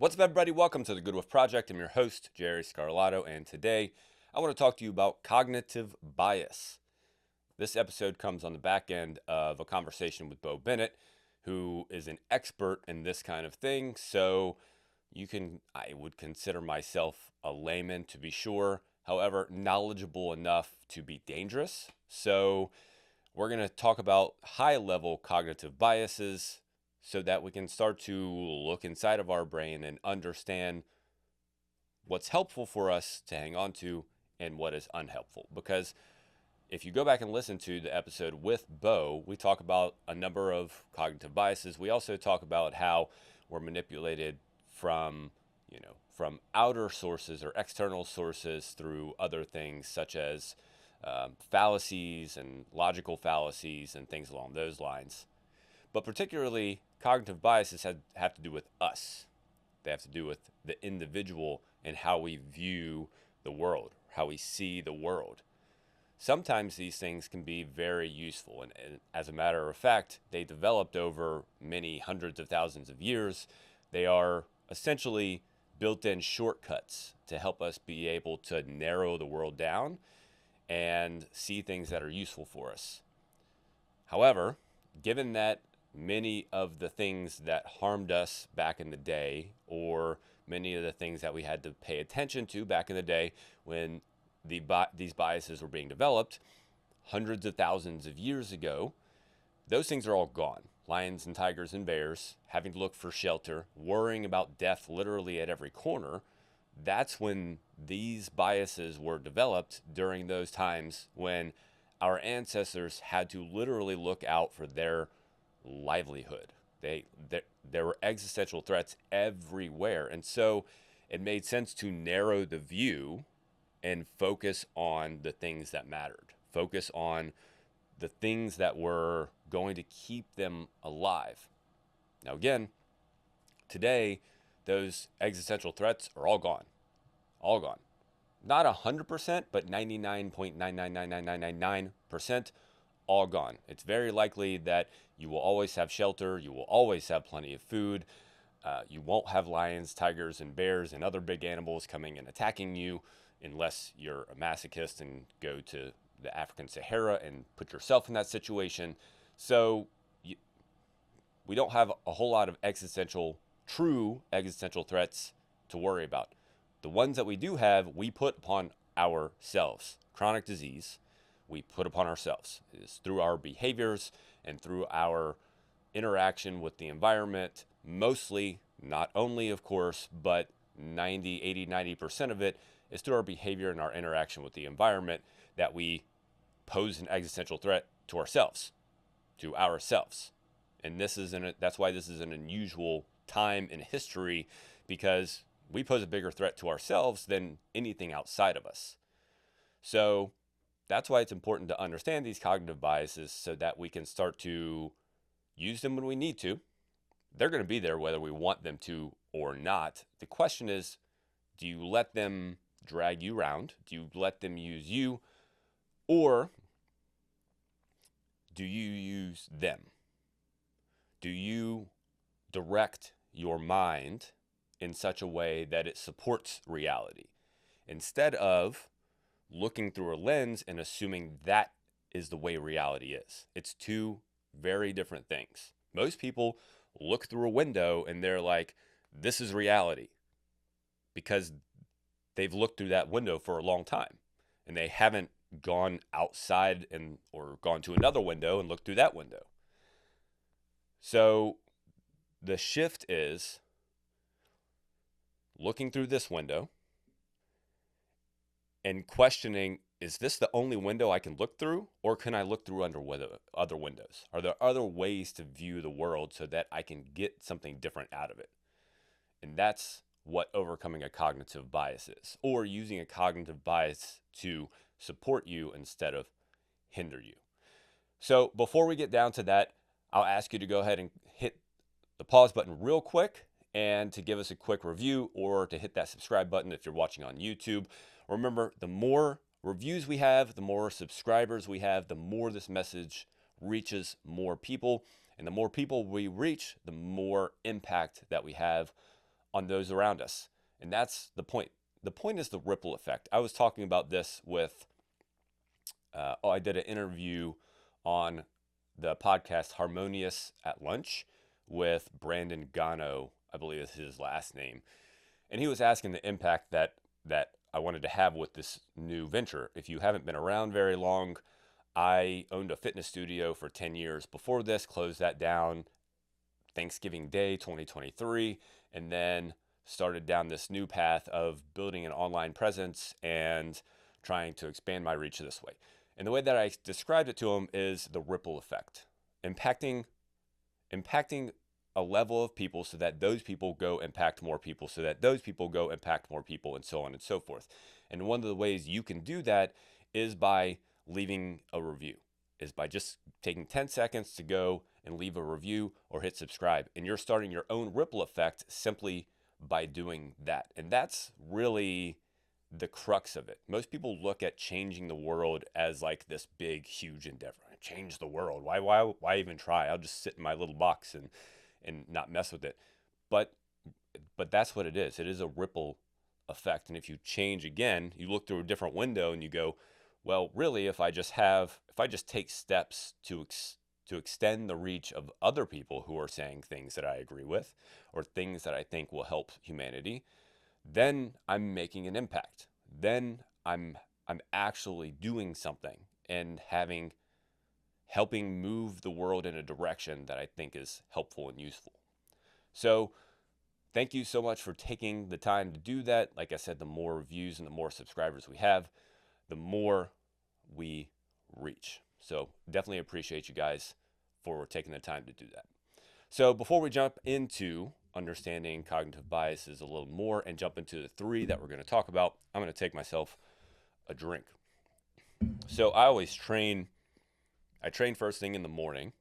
What's up, everybody? Welcome to the Good With Project. I'm your host, Jerry Scarlato, and today I want to talk to you about cognitive bias. This episode comes on the back end of a conversation with Bo Bennett, who is an expert in this kind of thing. So I would consider myself a layman to be sure, however, knowledgeable enough to be dangerous. So we're going to talk about high-level cognitive biases so that we can start to look inside of our brain and understand what's helpful for us to hang on to and what is unhelpful. Because if you go back and listen to the episode with Bo, we talk about a number of cognitive biases. We also talk about how we're manipulated from outer sources or external sources through other things such as fallacies and logical fallacies and things along those lines. But particularly, cognitive biases have to do with us. They have to do with the individual and how we view the world, how we see the world. Sometimes these things can be very useful, and as a matter of fact, they developed over many hundreds of thousands of years. They are essentially built-in shortcuts to help us be able to narrow the world down and see things that are useful for us. However, given that many of the things that harmed us back in the day, or many of the things that we had to pay attention to back in the day when these biases were being developed hundreds of thousands of years ago, those things are all gone. Lions and tigers and bears, having to look for shelter, worrying about death literally at every corner. That's when these biases were developed, during those times when our ancestors had to literally look out for their livelihood. There were existential threats everywhere. And so it made sense to narrow the view and focus on the things that mattered. Focus on the things that were going to keep them alive. Now, again, today, those existential threats are all gone. All gone. Not 100%, but 99.9999999% all gone. It's very likely that you will always have shelter. You will always have plenty of food. You won't have lions, tigers, and bears and other big animals coming and attacking you unless you're a masochist and go to the African Sahara and put yourself in that situation. So we don't have a whole lot of true existential threats to worry about. The ones that we do have, we put upon ourselves. Chronic disease, we put upon ourselves. It is through our behaviors and through our interaction with the environment, mostly, not only, of course, but 90% of it is through our behavior and our interaction with the environment that we pose an existential threat to ourselves, And that's why this is an unusual time in history, because we pose a bigger threat to ourselves than anything outside of us. So that's why it's important to understand these cognitive biases so that we can start to use them when we need to. They're going to be there whether we want them to or not. The question is, do you let them drag you around? Do you let them use you? Or do you use them? Do you direct your mind in such a way that it supports reality, instead of looking through a lens and assuming that is the way reality is? It's two very different things. Most people look through a window and they're like, this is reality, because they've looked through that window for a long time and they haven't gone outside or gone to another window and looked through that window. So the shift is looking through this window and questioning, is this the only window I can look through, or can I look through other windows? Are there other ways to view the world so that I can get something different out of it? And that's what overcoming a cognitive bias is, or using a cognitive bias to support you instead of hinder you. So before we get down to that, I'll ask you to go ahead and hit the pause button real quick and to give us a quick review, or to hit that subscribe button if you're watching on YouTube. Remember, the more reviews we have, the more subscribers we have, the more this message reaches more people. And the more people we reach, the more impact that we have on those around us. And that's the point. The point is the ripple effect. I was talking about this with, I did an interview on the podcast Harmonious at Lunch with Brandon Gano, I believe is his last name. And he was asking the impact that I wanted to have with this new venture. If you haven't been around very long, I owned a fitness studio for 10 years before this, closed that down Thanksgiving Day 2023, and then started down this new path of building an online presence and trying to expand my reach this way. And the way that I described it to him is the ripple effect, impacting a level of people so that those people go impact more people, so that those people go impact more people, and so on and so forth. And one of the ways you can do that is by leaving a review, is by just taking 10 seconds to go and leave a review or hit subscribe. And you're starting your own ripple effect simply by doing that. And that's really the crux of it. Most people look at changing the world as like this big, huge endeavor. Change the world. Why even try? I'll just sit in my little box and not mess with it. But that's what it is. It is a ripple effect. And if you change again, you look through a different window and you go, well, really, if I just take steps to extend the reach of other people who are saying things that I agree with or things that I think will help humanity, then I'm making an impact. Then I'm actually doing something and helping move the world in a direction that I think is helpful and useful. So thank you so much for taking the time to do that. Like I said, the more reviews and the more subscribers we have, the more we reach. So definitely appreciate you guys for taking the time to do that. So before we jump into understanding cognitive biases a little more and jump into the 3 that we're going to talk about, I'm going to take myself a drink. So I train first thing in the morning,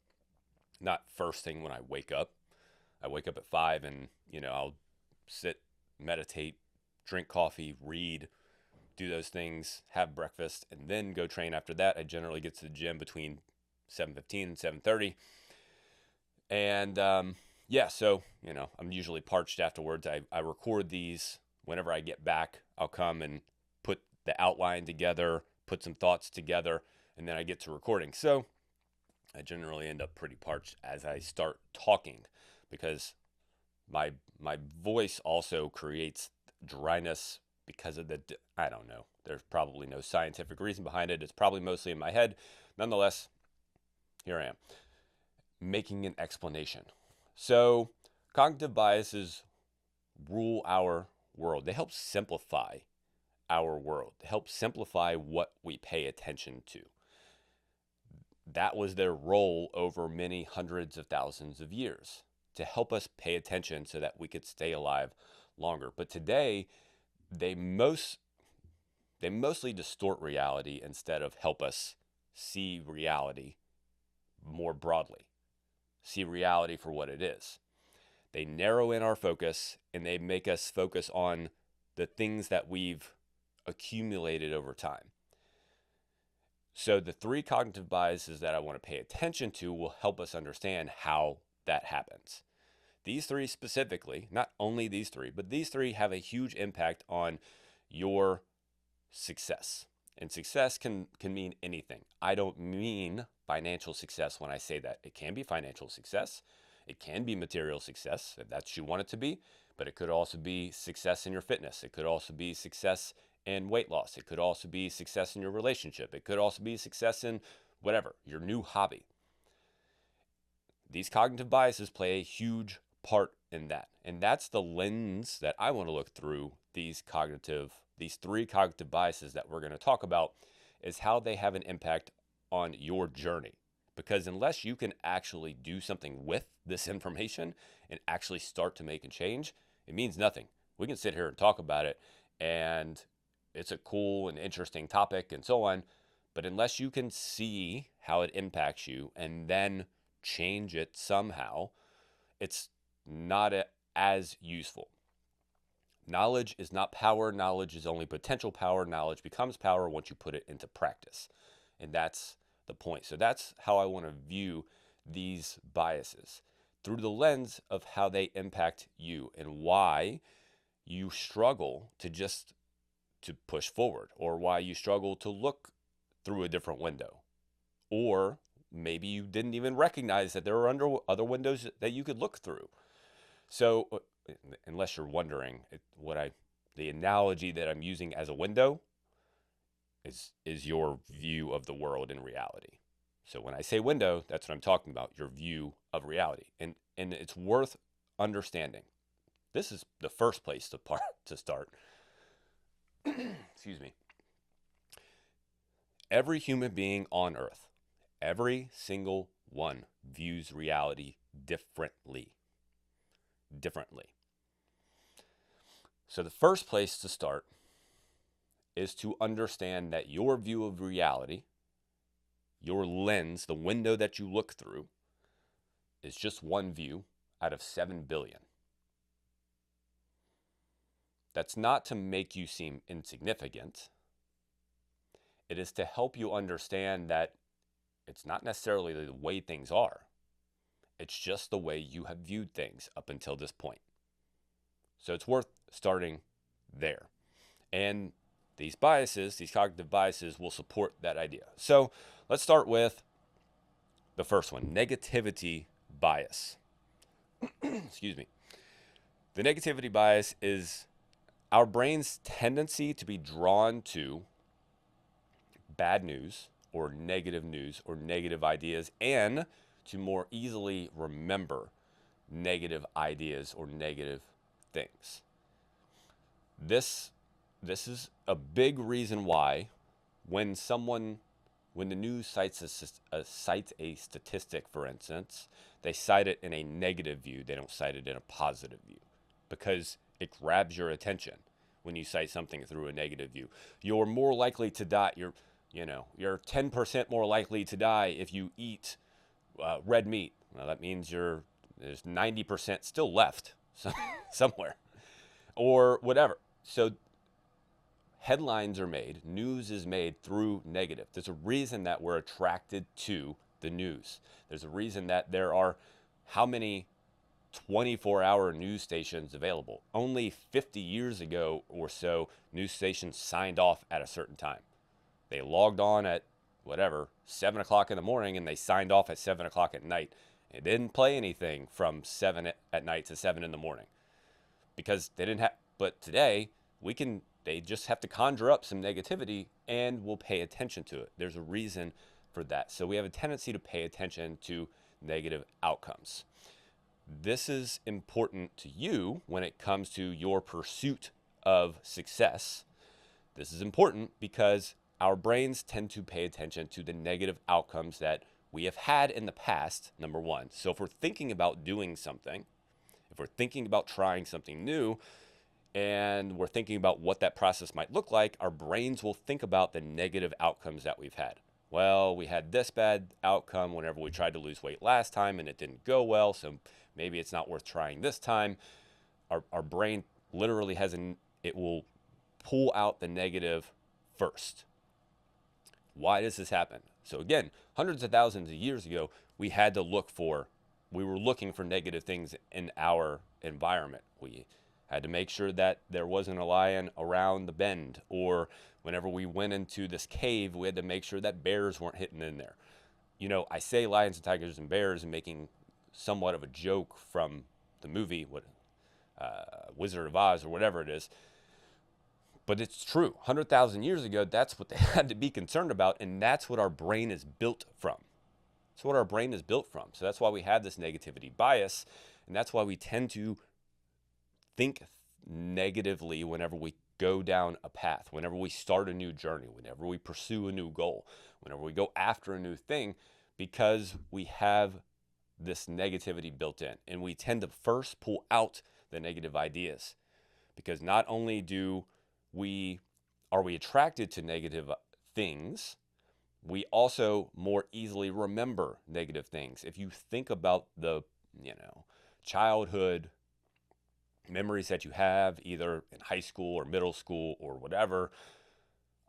not first thing when I wake up. I wake up at 5 and, I'll sit, meditate, drink coffee, read, do those things, have breakfast, and then go train after that. I generally get to the gym between 7:15 and 7:30. And so, I'm usually parched afterwards. I record these whenever I get back. I'll come and put the outline together, put some thoughts together, and then I get to recording. So I generally end up pretty parched as I start talking because my voice also creates dryness because of I don't know. There's probably no scientific reason behind it. It's probably mostly in my head. Nonetheless, here I am, making an explanation. So cognitive biases rule our world. They help simplify our world. They help simplify what we pay attention to. That was their role over many hundreds of thousands of years, to help us pay attention so that we could stay alive longer. But today, they mostly distort reality instead of help us see reality more broadly, see reality for what it is. They narrow in our focus and they make us focus on the things that we've accumulated over time. So the 3 cognitive biases that I want to pay attention to will help us understand how that happens. These 3 specifically, not only these 3, but these 3 have a huge impact on your success. And success can mean anything. I don't mean financial success when I say that. It can be financial success. It can be material success, if that's what you want it to be. But it could also be success in your fitness. It could also be success in weight loss. It could also be success in your relationship. It could also be success in whatever, your new hobby. These cognitive biases play a huge part in that. And that's the lens that I want to look through these 3 cognitive biases that we're going to talk about, is how they have an impact on your journey. Because unless you can actually do something with this information and actually start to make a change, it means nothing. We can sit here and talk about it, and it's a cool and interesting topic and so on, but unless you can see how it impacts you and then change it somehow, it's not as useful. Knowledge is not power. Knowledge is only potential power. Knowledge becomes power once you put it into practice. And that's the point. So that's how I want to view these biases. through the lens of how they impact you and why you struggle to push forward, or why you struggle to look through a different window, or maybe you didn't even recognize that there were other windows that you could look through. So, unless you're wondering, the analogy that I'm using as a window is your view of the world in reality. So when I say window, that's what I'm talking about, your view of reality. And it's worth understanding. This is the first place to start. Excuse me. Every human being on earth, every single one, views reality differently. So the first place to start is to understand that your view of reality, your lens, the window that you look through, is just one view out of 7 billion. That's not to make you seem insignificant. It is to help you understand that it's not necessarily the way things are. It's just the way you have viewed things up until this point. So it's worth starting there. And these cognitive biases, will support that idea. So let's start with the first one, negativity bias. Excuse me. The negativity bias is our brain's tendency to be drawn to bad news or negative ideas, and to more easily remember negative ideas or negative things. This is a big reason why when the news cites a statistic, for instance, they cite it in a negative view. They don't cite it in a positive view, because it grabs your attention when you cite something through a negative view. You're more likely to die. You're 10% more likely to die if you eat red meat. Well, that means there's 90% still left somewhere, or whatever. So headlines are made, news is made through negative. There's a reason that we're attracted to the news. There's a reason that there are how many 24-hour news stations available. Only 50 years ago or so, news stations signed off at a certain time. They logged on at 7 o'clock in the morning, and they signed off at 7 o'clock at night. It didn't play anything from 7 at night to 7 in the morning, because they didn't have. But today, they just have to conjure up some negativity, and we'll pay attention to it. There's a reason for that. So we have a tendency to pay attention to negative outcomes. This is important to you when it comes to your pursuit of success. This is important because our brains tend to pay attention to the negative outcomes that we have had in the past, number one. So if we're thinking about doing something, if we're thinking about trying something new, and we're thinking about what that process might look like, our brains will think about the negative outcomes that we've had. Well, we had this bad outcome whenever we tried to lose weight last time, and it didn't go well, so maybe it's not worth trying this time. Our brain literally it will pull out the negative first. Why does this happen? So again, hundreds of thousands of years ago, we were looking for negative things in our environment. We had to make sure that there wasn't a lion around the bend, or whenever we went into this cave, we had to make sure that bears weren't hitting in there. I say lions and tigers and bears and making somewhat of a joke from the movie, Wizard of Oz or whatever it is. But it's true. 100,000 years ago, that's what they had to be concerned about, and that's what our brain is built from. That's what our brain is built from. So that's why we have this negativity bias, and that's why we tend to think negatively whenever we go down a path, whenever we start a new journey, whenever we pursue a new goal, whenever we go after a new thing, because we have this negativity built in. And we tend to first pull out the negative ideas, because not only are we attracted to negative things, we also more easily remember negative things. If you think about the childhood memories that you have, either in high school or middle school or whatever,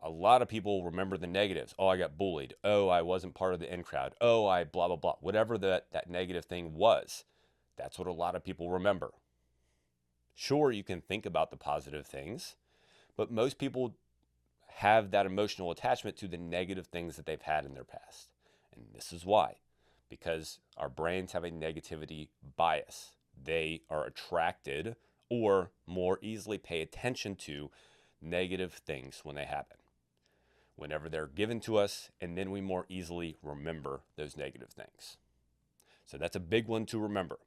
a lot of people remember the negatives. Oh, I got bullied. Oh, I wasn't part of the in crowd. Oh, I blah, blah, blah. Whatever that negative thing was, That's what a lot of people remember. Sure, you can think about the positive things, but most people have that emotional attachment to the negative things that they've had in their past. And this is why. Because our brains have a negativity bias. They are attracted or more easily pay attention to negative things when they happen, whenever they're given to us, and then we more easily remember those negative things. So that's a big one to remember.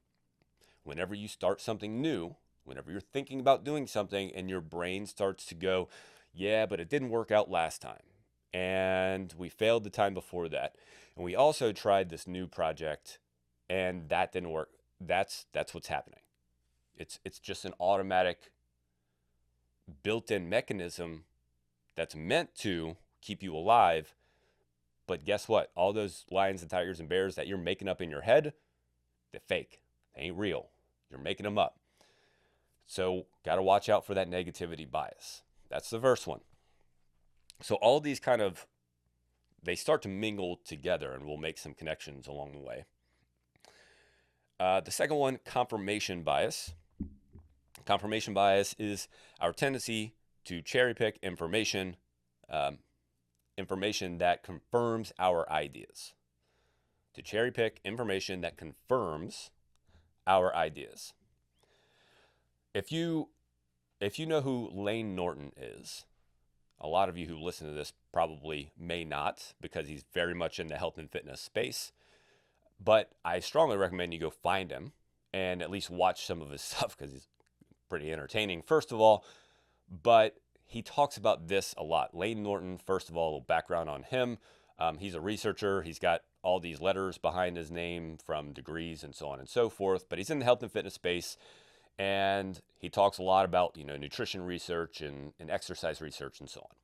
Whenever you start something new, whenever you're thinking about doing something and your brain starts to go, yeah, but it didn't work out last time. And we failed the time before that. And we also tried this new project and that didn't work. That's what's happening. It's just an automatic built-in mechanism that's meant to keep you alive. But guess what? All those lions and tigers and bears that you're making up in your head, they're fake. They ain't real. You're making them up. So got to watch out for that negativity bias. That's the first one. So all these they start to mingle together, and we'll make some connections along the way. The second one, confirmation bias. Confirmation bias is our tendency to cherry pick information that confirms our ideas. To cherry pick information that confirms our ideas. If you know who Lane Norton is, a lot of you who listen to this probably may not, because he's very much in the health and fitness space. But I strongly recommend you go find him and at least watch some of his stuff, because he's pretty entertaining, first of all. But he talks about this a lot. Lane Norton, first of all, a little background on him. He's a researcher. He's got all these letters behind his name from degrees and so on and so forth. But he's in the health and fitness space. And he talks a lot about, nutrition research and exercise research and so on.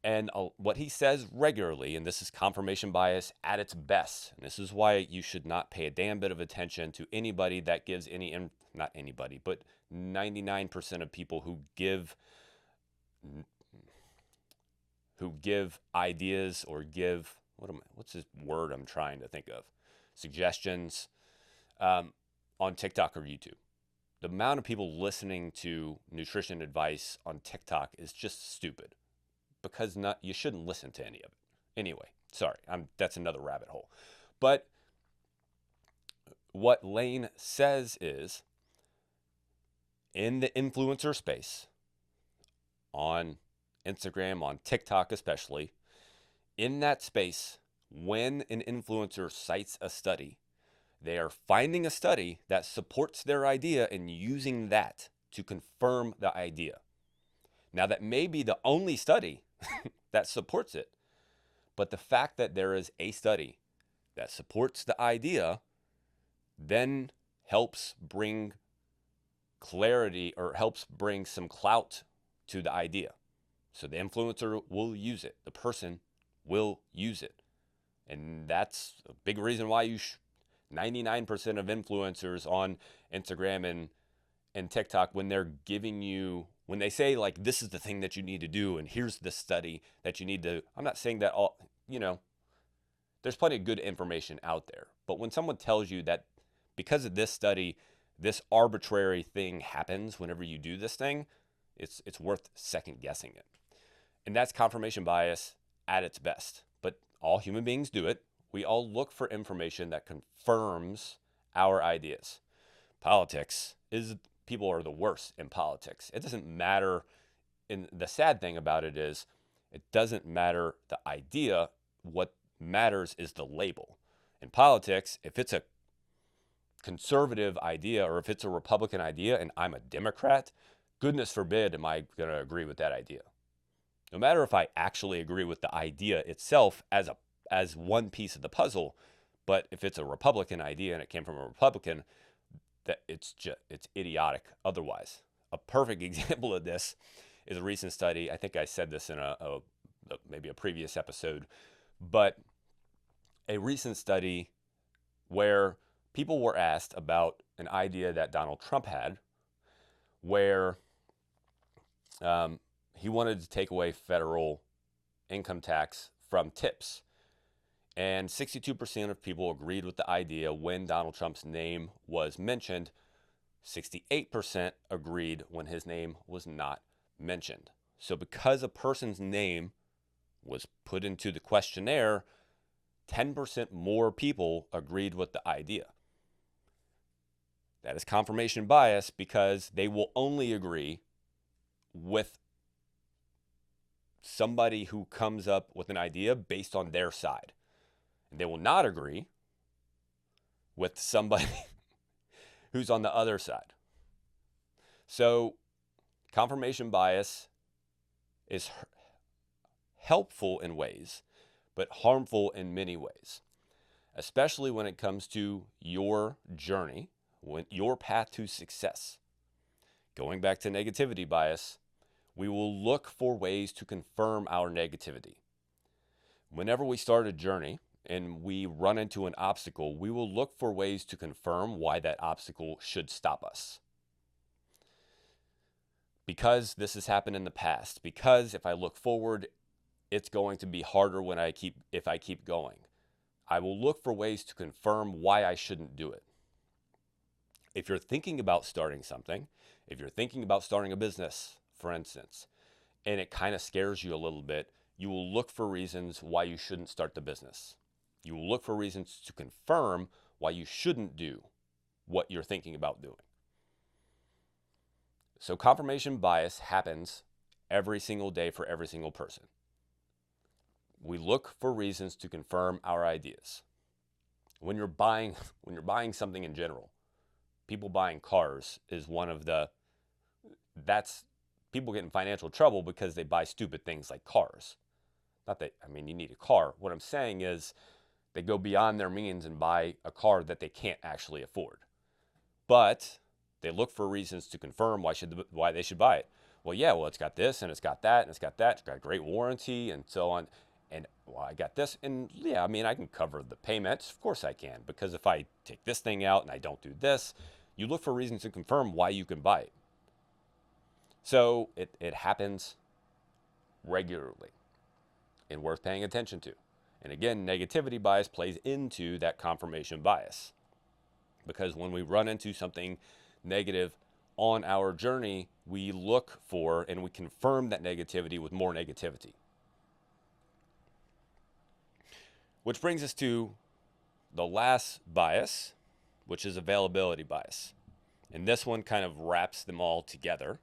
And what he says regularly, and this is confirmation bias at its best, and this is why you should not pay a damn bit of attention to anybody that gives not anybody, but 99% of people who give ideas or give, what's this word I'm trying to think of? Suggestions on TikTok or YouTube. The amount of people listening to nutrition advice on TikTok is just stupid, because you shouldn't listen to any of it. Anyway, sorry, that's another rabbit hole. But what Lane says is, in the influencer space, on Instagram, on TikTok especially, in that space, when an influencer cites a study, they are finding a study that supports their idea and using that to confirm the idea. Now, that may be the only study that supports it, but the fact that there is a study that supports the idea then helps bring clarity, or helps bring some clout to the idea. So the influencer will use it. The person will use it. And that's a big reason why 99% of influencers on Instagram and TikTok, when they say, like, this is the thing that you need to do, and here's the study that you need to, I'm not saying that there's plenty of good information out there. But when someone tells you that because of this study, this arbitrary thing happens whenever you do this thing, it's worth second guessing it. And that's confirmation bias at its best. But all human beings do it. We all look for information that confirms our ideas. People are the worst in politics. It doesn't matter. And the sad thing about it is, it doesn't matter the idea. What matters is the label. In politics, if it's a conservative idea, or if it's a Republican idea and I'm a Democrat, goodness forbid am I going to agree with that idea. No matter if I actually agree with the idea itself as one piece of the puzzle, but if it's a Republican idea and it came from a Republican, that it's idiotic otherwise. A perfect example of this is a recent study. I think I said this in maybe a previous episode, but a recent study where people were asked about an idea that Donald Trump had, where he wanted to take away federal income tax from tips. And 62% of people agreed with the idea when Donald Trump's name was mentioned. 68% agreed when his name was not mentioned. So because a person's name was put into the questionnaire, 10% more people agreed with the idea. That is confirmation bias because they will only agree with somebody who comes up with an idea based on their side. And they will not agree with somebody who's on the other side. So confirmation bias is helpful in ways, but harmful in many ways, especially when it comes to your journey, your path to success. Going back to negativity bias, we will look for ways to confirm our negativity. Whenever we start a journey and we run into an obstacle, we will look for ways to confirm why that obstacle should stop us. Because this has happened in the past, because if I look forward, it's going to be harder if I keep going. I will look for ways to confirm why I shouldn't do it. If you're thinking about starting something, if you're thinking about starting a business, for instance, and it kind of scares you a little bit, you will look for reasons why you shouldn't start the business. You will look for reasons to confirm why you shouldn't do what you're thinking about doing. So confirmation bias happens every single day for every single person. We look for reasons to confirm our ideas. When you're buying something in general, people buying cars is people get in financial trouble because they buy stupid things like cars. You need a car. What I'm saying is they go beyond their means and buy a car that they can't actually afford. But they look for reasons to confirm why they should buy it. Well, it's got this and it's got that and it's got that. It's got a great warranty and so on. And I got this. And I can cover the payments. Of course I can. Because if I take this thing out and I don't do this, you look for reasons to confirm why you can buy it. So it happens regularly and worth paying attention to. And again, negativity bias plays into that confirmation bias. Because when we run into something negative on our journey, we look for and we confirm that negativity with more negativity. Which brings us to the last bias, which is availability bias. And this one kind of wraps them all together.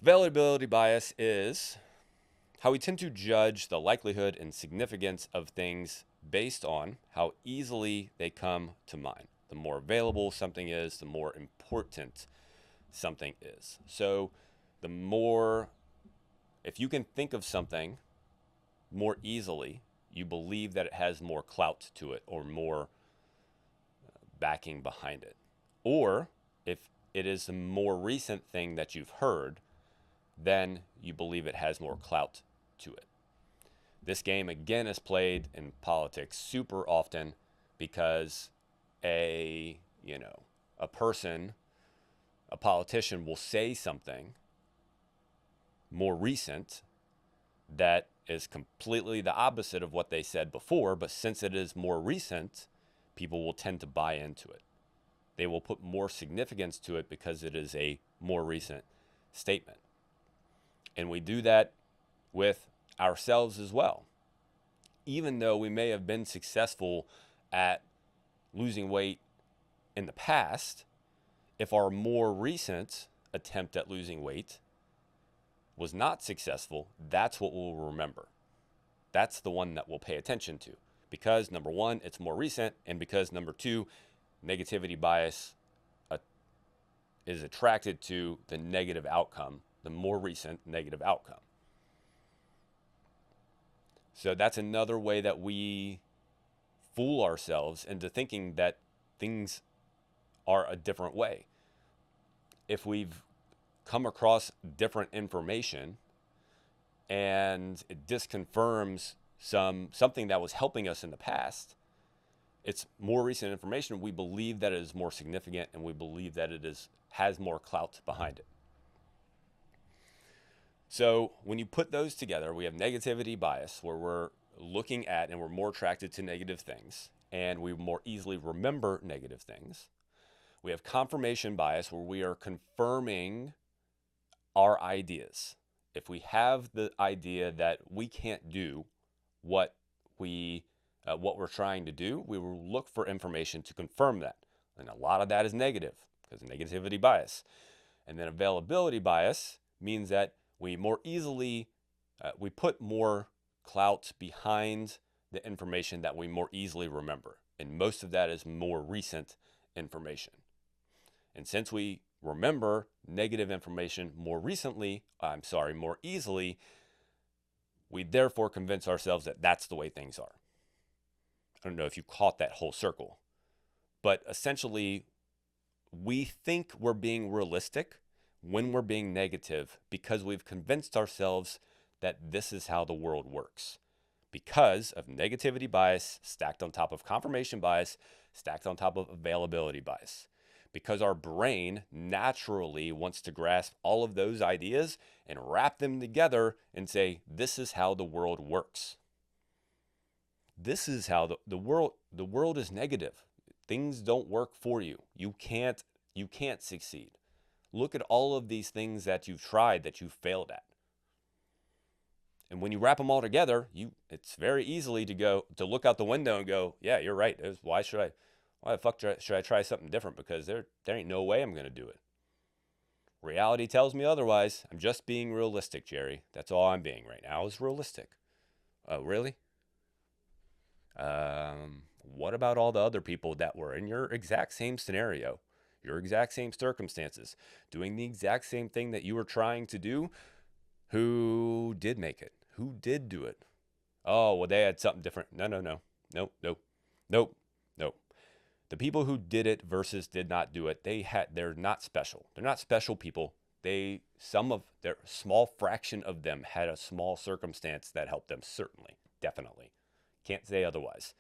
Availability bias is how we tend to judge the likelihood and significance of things based on how easily they come to mind. The more available something is, the more important something is. So if you can think of something more easily, you believe that it has more clout to it or more backing behind it. Or if it is the more recent thing that you've heard, then you believe it has more clout to it. This game, again, is played in politics super often because a politician will say something more recent that is completely the opposite of what they said before, but since it is more recent, people will tend to buy into it. They will put more significance to it because it is a more recent statement. And we do that with ourselves as well. Even though we may have been successful at losing weight in the past, if our more recent attempt at losing weight was not successful, that's what we'll remember. That's the one that we'll pay attention to. Because number one, it's more recent, and because number two, negativity bias is attracted to the negative outcome, the more recent negative outcome. So that's another way that we fool ourselves into thinking that things are a different way. If we've come across different information and it disconfirms something that was helping us in the past, it's more recent information, we believe that it is more significant and we believe that it has more clout behind it. So when you put those together, we have negativity bias, where we're looking at and we're more attracted to negative things, and we more easily remember negative things. We have confirmation bias, where we are confirming our ideas. If we have the idea that we can't do what we're trying to do, we will look for information to confirm that. And a lot of that is negative because of negativity bias. And then availability bias means that we more easily, we put more clout behind the information that we more easily remember. And most of that is more recent information. And since we remember negative information more easily, we therefore convince ourselves that that's the way things are. I don't know if you caught that whole circle, but essentially, we think we're being realistic when we're being negative because we've convinced ourselves that this is how the world works. Because of negativity bias stacked on top of confirmation bias, stacked on top of availability bias. Because our brain naturally wants to grasp all of those ideas and wrap them together and say, this is how the world works. This is how the world is negative. Things don't work for you. You can't succeed. Look at all of these things that you've tried that you've failed at. And when you wrap them all together, it's very easily to look out the window and go, yeah, you're right. Why the fuck should I try something different? Because there ain't no way I'm going to do it. Reality tells me otherwise. I'm just being realistic, Jerry. That's all I'm being right now is realistic. Oh, really? What about all the other people that were in your exact same scenario, your exact same circumstances, doing the exact same thing that you were trying to do, who did make it? Who did do it? Oh, well, they had something different. No. Nope. The people who did it versus did not do it, they're not special. They're not special people. Some of their small fraction of them had a small circumstance that helped them, certainly, definitely. Can't say otherwise.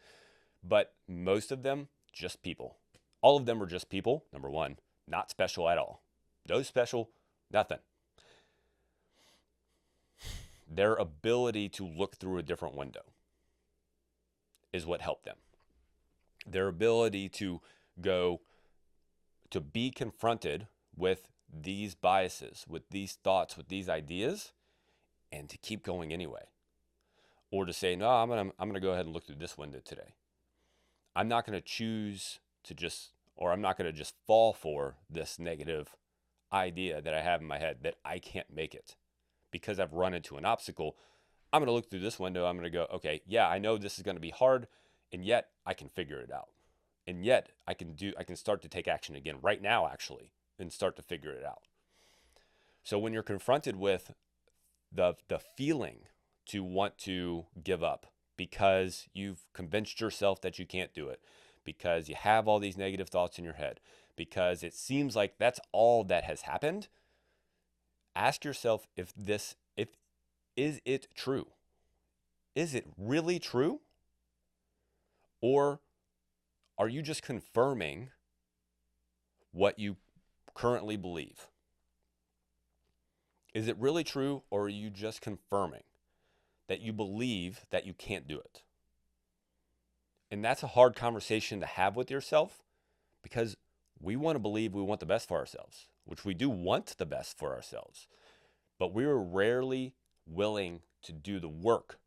But most of them, just people. All of them are just people, number one, not special at all. No special, nothing. Their ability to look through a different window is what helped them. Their ability to be confronted with these biases, with these thoughts, with these ideas, and to keep going anyway. Or to say, no, I'm gonna go ahead and look through this window today. I'm not gonna choose I'm not gonna just fall for this negative idea that I have in my head that I can't make it because I've run into an obstacle. I'm gonna look through this window. I'm gonna go, okay, yeah, I know this is gonna be hard, and yet I can figure it out. And yet I can start to take action again right now, actually, and start to figure it out. So when you're confronted with the feeling to want to give up because you've convinced yourself that you can't do it, because you have all these negative thoughts in your head, because it seems like that's all that has happened, ask yourself if is it true? Is it really true? Or are you just confirming what you currently believe? Is it really true, or are you just confirming that you believe that you can't do it? And that's a hard conversation to have with yourself because we want to believe we want the best for ourselves, which we do want the best for ourselves. But we are rarely willing to do the work,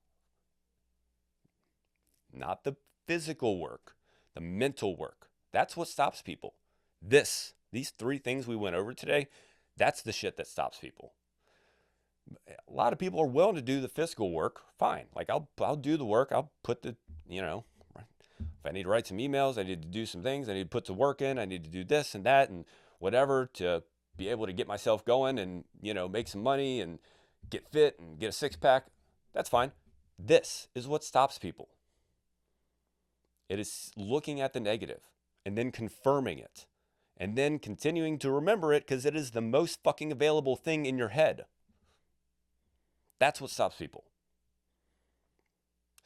not the physical work, the mental work. That's what stops people. These three things we went over today, that's the shit that stops people. A lot of people are willing to do the physical work. Fine. Like I'll do the work. I'll put if I need to write some emails, I need to do some things, I need to put some work in, I need to do this and that and whatever to be able to get myself going and, make some money and get fit and get a six pack. That's fine. This is what stops people. It is looking at the negative and then confirming it and then continuing to remember it because it is the most fucking available thing in your head. That's what stops people.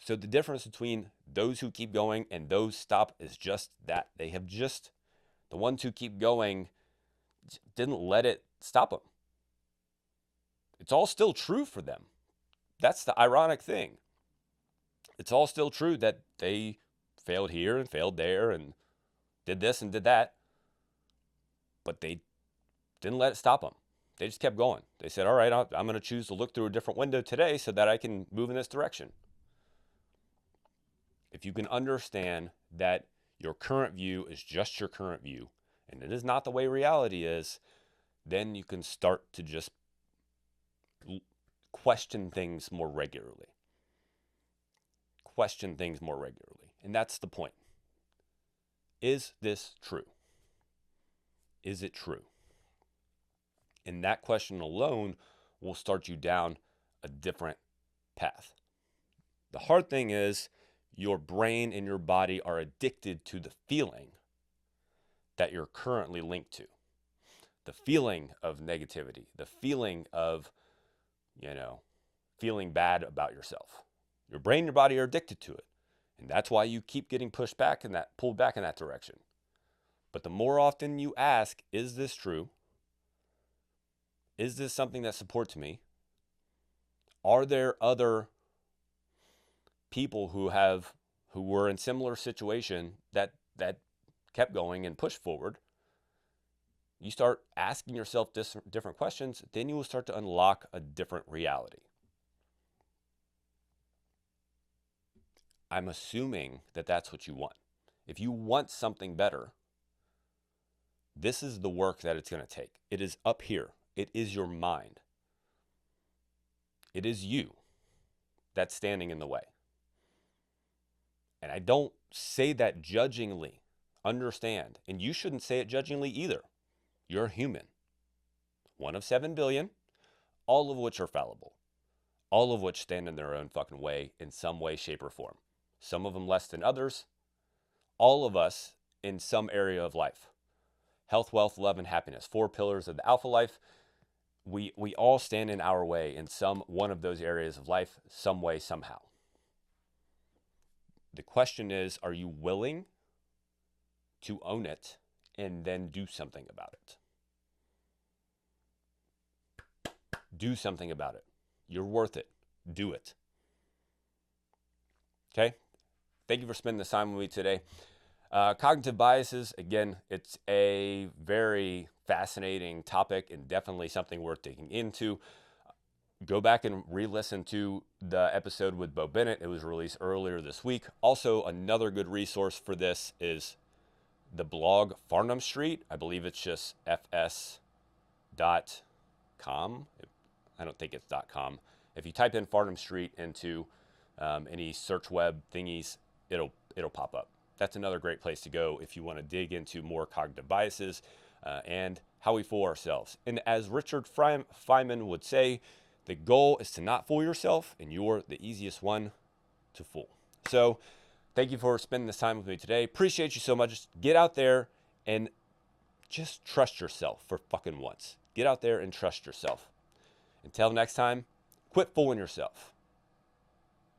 So the difference between those who keep going and those stop is just that. The ones who keep going didn't let it stop them. It's all still true for them. That's the ironic thing, It's all still true that they failed here and failed there and did this and did that, but they didn't let it stop them. They just kept going. They said, all right, I'm going to choose to look through a different window today so that I can move in this direction. If you can understand that your current view is just your current view, and it is not the way reality is, then you can start to just question things more regularly. Question things more regularly. And that's the point. Is this true? Is it true? And that question alone will start you down a different path. The hard thing is your brain and your body are addicted to the feeling that you're currently linked to. The feeling of negativity, the feeling of, feeling bad about yourself. Your brain and your body are addicted to it. And that's why you keep getting pulled back in that direction. But the more often you ask, is this true? Is this something that supports me? Are there other people who were in similar situation that kept going and pushed forward? You start asking yourself different questions, then you will start to unlock a different reality. I'm assuming that that's what you want. If you want something better, this is the work that it's going to take. It is up here. It is your mind. It is you that's standing in the way. And I don't say that judgingly. Understand. And you shouldn't say it judgingly either. You're human. 1 of 7 billion, all of which are fallible. All of which stand in their own fucking way in some way, shape, or form. Some of them less than others. All of us in some area of life. Health, wealth, love, and happiness. 4 pillars of the alpha life. We all stand in our way in one of those areas of life, some way, somehow. The question is, are you willing to own it and then do something about it? Do something about it. You're worth it. Do it. Okay? Thank you for spending this time with me today. Cognitive biases, again, it's a very fascinating topic and definitely something worth digging into. Go back and re-listen to the episode with Bo Bennett. It was released earlier this week. Also, another good resource for this is the blog Farnham Street. I believe it's just fs.com. I don't think it's .com. If you type in Farnham Street into any search web thingies, it'll pop up. That's another great place to go if you want to dig into more cognitive biases and how we fool ourselves. And as Richard Feynman would say, the goal is to not fool yourself, and you're the easiest one to fool. So thank you for spending this time with me today. Appreciate you so much. Just get out there and just trust yourself for fucking once. Get out there and trust yourself. Until next time, quit fooling yourself.